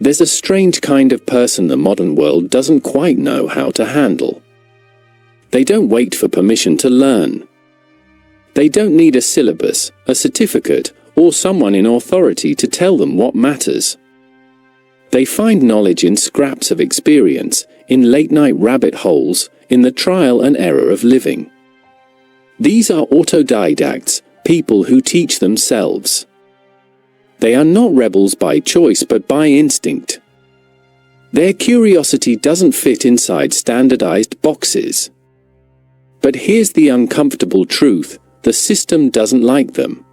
There's a strange kind of person the modern world doesn't quite know how to handle. They don't wait for permission to learn. They don't need a syllabus, a certificate, or someone in authority to tell them what matters. They find knowledge in scraps of experience, in late-night rabbit holes, in the trial and error of living. These are autodidacts, people who teach themselves. They are not rebels by choice but by instinct. Their curiosity doesn't fit inside standardized boxes. But here's the uncomfortable truth: the system doesn't like them.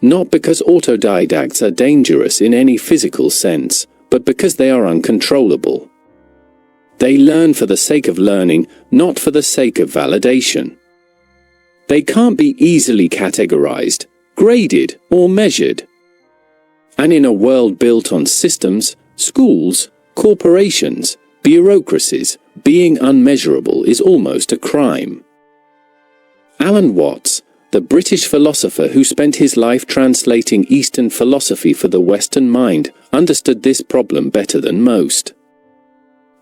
Not because autodidacts are dangerous in any physical sense, but because they are uncontrollable. They learn for the sake of learning, not for the sake of validation. They can't be easily categorized, graded, or measured. And in a world built on systems, schools, corporations, bureaucracies, being unmeasurable is almost a crime. Alan Watts, the British philosopher who spent his life translating Eastern philosophy for the Western mind, understood this problem better than most.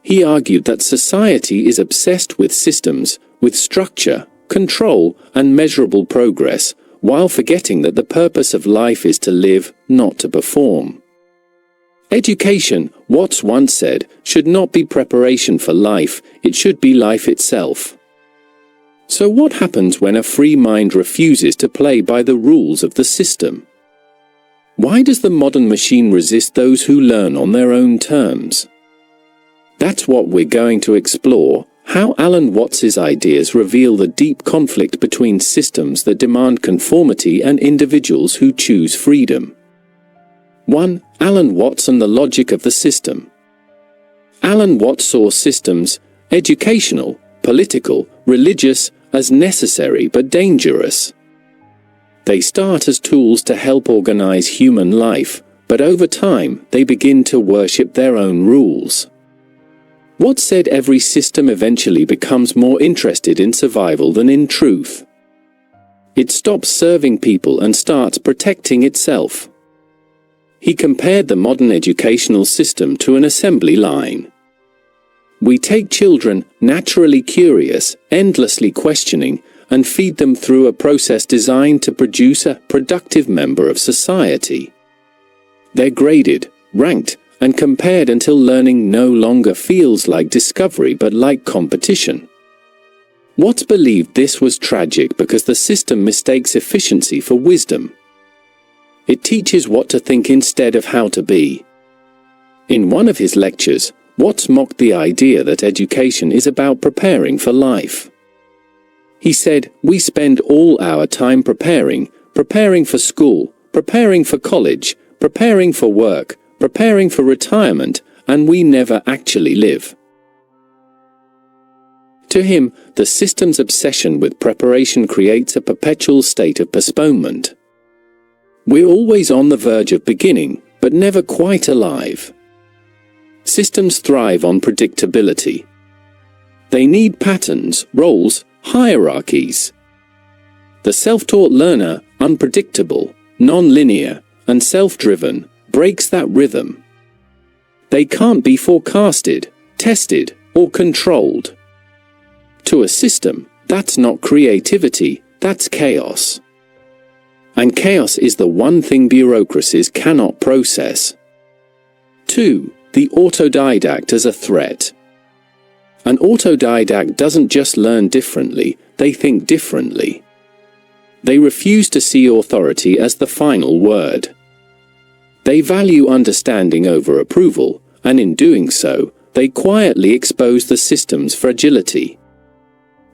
He argued that society is obsessed with systems, with structure, control, and measurable progress, while forgetting that the purpose of life is to live, not to perform. Education, Watts once said, should not be preparation for life, it should be life itself. So what happens when a free mind refuses to play by the rules of the system? Why does the modern machine resist those who learn on their own terms? That's what we're going to explore: how Alan Watts's ideas reveal the deep conflict between systems that demand conformity and individuals who choose freedom. 1. Alan Watts and the logic of the system. Alan Watts saw systems, educational, political, religious, as necessary but dangerous. They start as tools to help organize human life, but over time they begin to worship their own rules. Watts said every system eventually becomes more interested in survival than in truth. It stops serving people and starts protecting itself. He compared the modern educational system to an assembly line. We take children, naturally curious, endlessly questioning, and feed them through a process designed to produce a productive member of society. They're graded, ranked, and compared until learning no longer feels like discovery but like competition. Watts believed this was tragic because the system mistakes efficiency for wisdom. It teaches what to think instead of how to be. In one of his lectures, Watts mocked the idea that education is about preparing for life. He said, "We spend all our time preparing for school, preparing for college, preparing for work, preparing for retirement, and we never actually live." To him, the system's obsession with preparation creates a perpetual state of postponement. We're always on the verge of beginning, but never quite alive. Systems thrive on predictability. They need patterns, roles, hierarchies. The self-taught learner, unpredictable, non-linear, and self-driven, breaks that rhythm. They can't be forecasted, tested, or controlled. To a system, that's not creativity, that's chaos. And chaos is the one thing bureaucracies cannot process. 2. The autodidact as a threat. An autodidact doesn't just learn differently, they think differently. They refuse to see authority as the final word. They value understanding over approval, and in doing so, they quietly expose the system's fragility.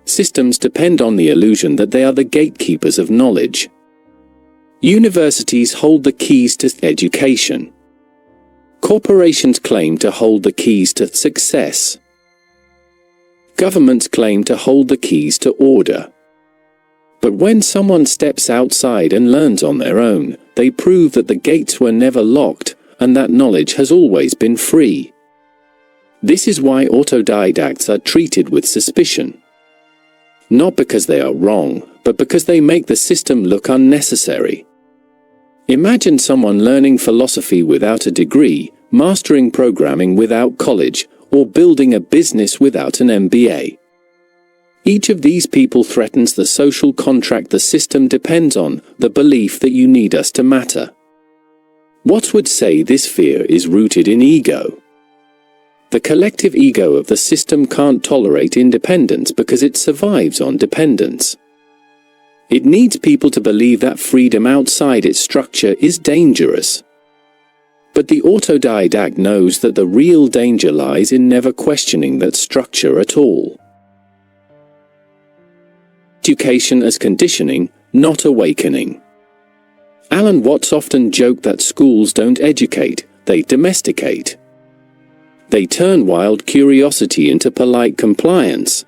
Systems depend on the illusion that they are the gatekeepers of knowledge. Universities hold the keys to education. Corporations claim to hold the keys to success. Governments claim to hold the keys to order. But when someone steps outside and learns on their own, they prove that the gates were never locked and that knowledge has always been free. This is why autodidacts are treated with suspicion. Not because they are wrong, but because they make the system look unnecessary. Imagine someone learning philosophy without a degree, mastering programming without college, or building a business without an MBA. Each of these people threatens the social contract the system depends on, the belief that you need us to matter. Watts would say this fear is rooted in ego. The collective ego of the system can't tolerate independence because it survives on dependence. It needs people to believe that freedom outside its structure is dangerous. But the autodidact knows that the real danger lies in never questioning that structure at all. Education as conditioning, not awakening. Alan Watts often joked that schools don't educate, they domesticate. They turn wild curiosity into polite compliance.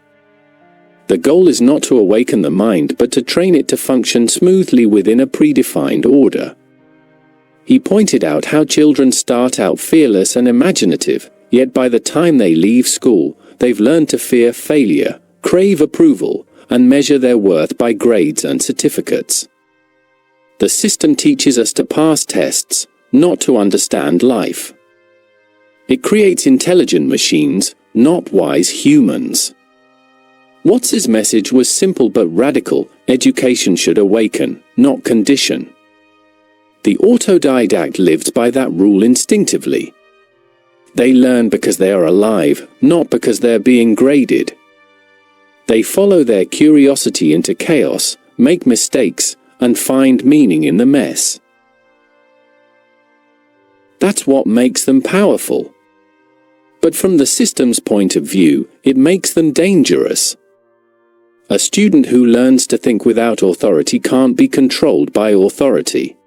The goal is not to awaken the mind but to train it to function smoothly within a predefined order. He pointed out how children start out fearless and imaginative, yet by the time they leave school, they've learned to fear failure, crave approval, and measure their worth by grades and certificates. The system teaches us to pass tests, not to understand life. It creates intelligent machines, not wise humans. Watts's message was simple but radical: education should awaken, not condition. The autodidact lives by that rule instinctively. They learn because they are alive, not because they're being graded. They follow their curiosity into chaos, make mistakes, and find meaning in the mess. That's what makes them powerful. But from the system's point of view, it makes them dangerous. A student who learns to think without authority can't be controlled by authority.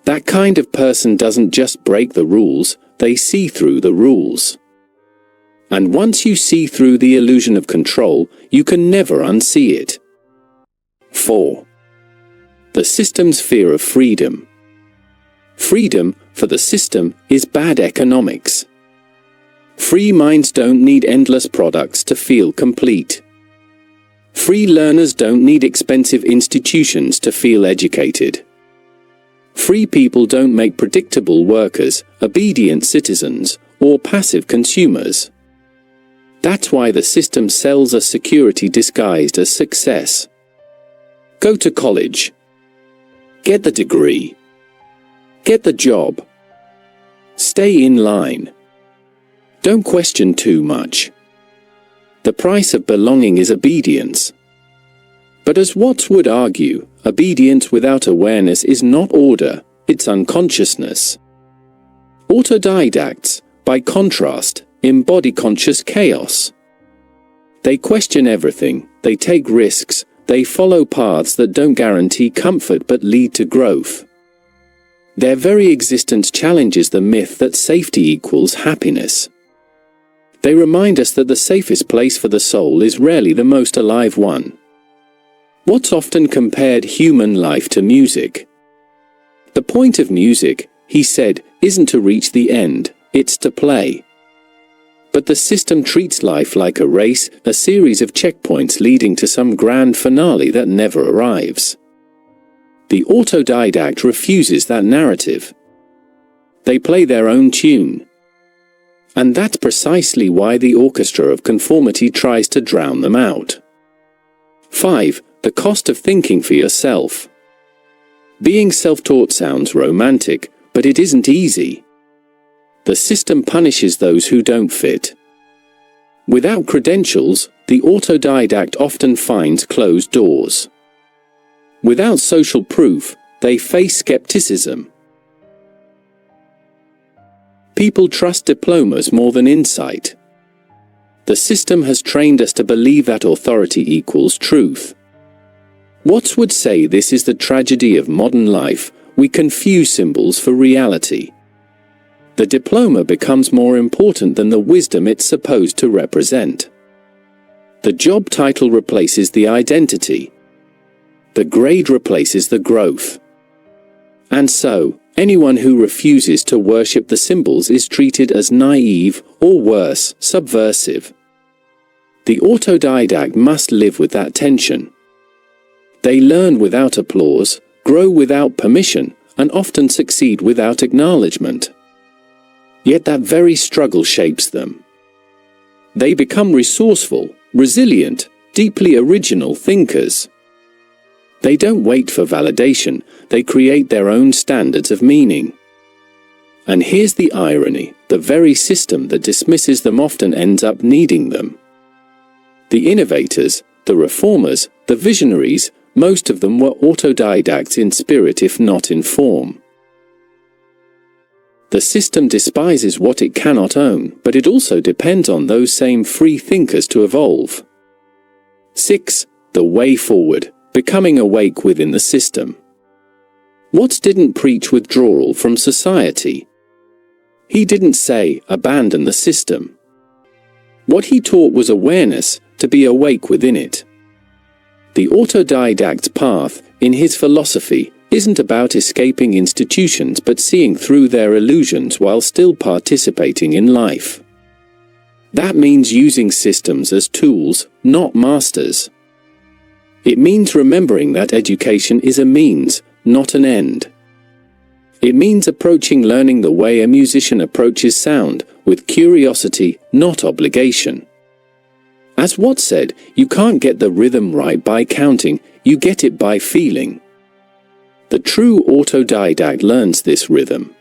That kind of person doesn't just break the rules, they see through the rules. And once you see through the illusion of control, you can never unsee it. 4. The system's fear of freedom. Freedom, for the system, is bad economics. Free minds don't need endless products to feel complete. Free learners don't need expensive institutions to feel educated. Free people don't make predictable workers, obedient citizens, or passive consumers. That's why the system sells us security disguised as success. Go to college. Get the degree. Get the job. Stay in line. Don't question too much. The price of belonging is obedience. But as Watts would argue, obedience without awareness is not order, it's unconsciousness. Autodidacts, by contrast, embody conscious chaos. They question everything, they take risks, they follow paths that don't guarantee comfort but lead to growth. Their very existence challenges the myth that safety equals happiness. They remind us that the safest place for the soul is rarely the most alive one. Watts often compared human life to music. The point of music, he said, isn't to reach the end, it's to play. But the system treats life like a race, a series of checkpoints leading to some grand finale that never arrives. The autodidact refuses that narrative. They play their own tune. And that's precisely why the orchestra of conformity tries to drown them out. 5. The cost of thinking for yourself. Being self-taught sounds romantic, but it isn't easy. The system punishes those who don't fit. Without credentials, the autodidact often finds closed doors. Without social proof, they face skepticism. People trust diplomas more than insight. The system has trained us to believe that authority equals truth. Watts would say this is the tragedy of modern life: we confuse symbols for reality. The diploma becomes more important than the wisdom it's supposed to represent. The job title replaces the identity. The grade replaces the growth. And so, anyone who refuses to worship the symbols is treated as naive, or worse, subversive. The autodidact must live with that tension. They learn without applause, grow without permission, and often succeed without acknowledgement. Yet that very struggle shapes them. They become resourceful, resilient, deeply original thinkers. They don't wait for validation, they create their own standards of meaning. And here's the irony, the very system that dismisses them often ends up needing them. The innovators, the reformers, the visionaries, most of them were autodidacts in spirit if not in form. The system despises what it cannot own, but it also depends on those same free thinkers to evolve. 6. The way forward, becoming awake within the system. Watts didn't preach withdrawal from society. He didn't say, abandon the system. What he taught was awareness, to be awake within it. The autodidact path, in his philosophy, isn't about escaping institutions but seeing through their illusions while still participating in life. That means using systems as tools, not masters. It means remembering that education is a means, not an end. It means approaching learning the way a musician approaches sound, with curiosity, not obligation. As Watts said, you can't get the rhythm right by counting, you get it by feeling. The true autodidact learns this rhythm.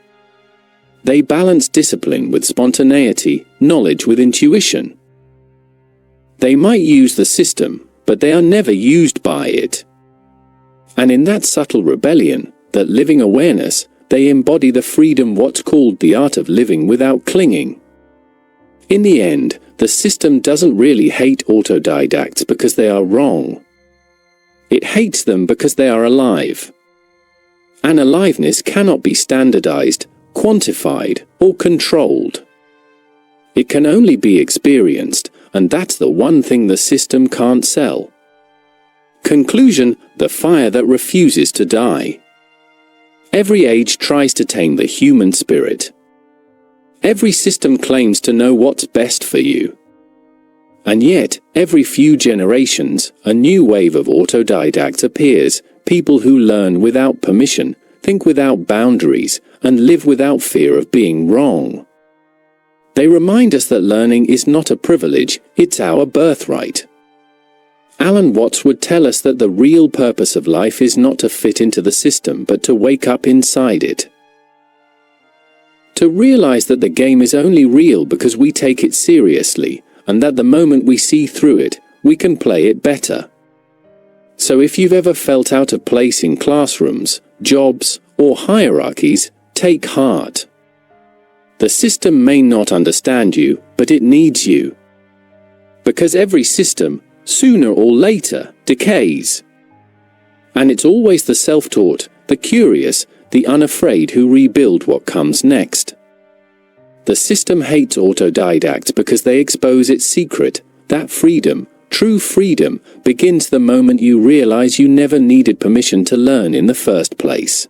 They balance discipline with spontaneity, knowledge with intuition. They might use the system, but they are never used by it. And in that subtle rebellion, that living awareness, they embody the freedom Watts called the art of living without clinging. In the end, the system doesn't really hate autodidacts because they are wrong. It hates them because they are alive. And aliveness cannot be standardized, quantified, or controlled. It can only be experienced, and that's the one thing the system can't sell. Conclusion: the fire that refuses to die. Every age tries to tame the human spirit. Every system claims to know what's best for you. And yet, every few generations, a new wave of autodidacts appears, people who learn without permission, think without boundaries, and live without fear of being wrong. They remind us that learning is not a privilege, it's our birthright. Alan Watts would tell us that the real purpose of life is not to fit into the system but to wake up inside it. To realize that the game is only real because we take it seriously, and that the moment we see through it, we can play it better. So if you've ever felt out of place in classrooms, jobs, or hierarchies, take heart. The system may not understand you, but it needs you. Because every system, sooner or later, decays. And it's always the self-taught, the curious, the unafraid who rebuild what comes next. The system hates autodidacts because they expose its secret. That freedom, true freedom, begins the moment you realize you never needed permission to learn in the first place.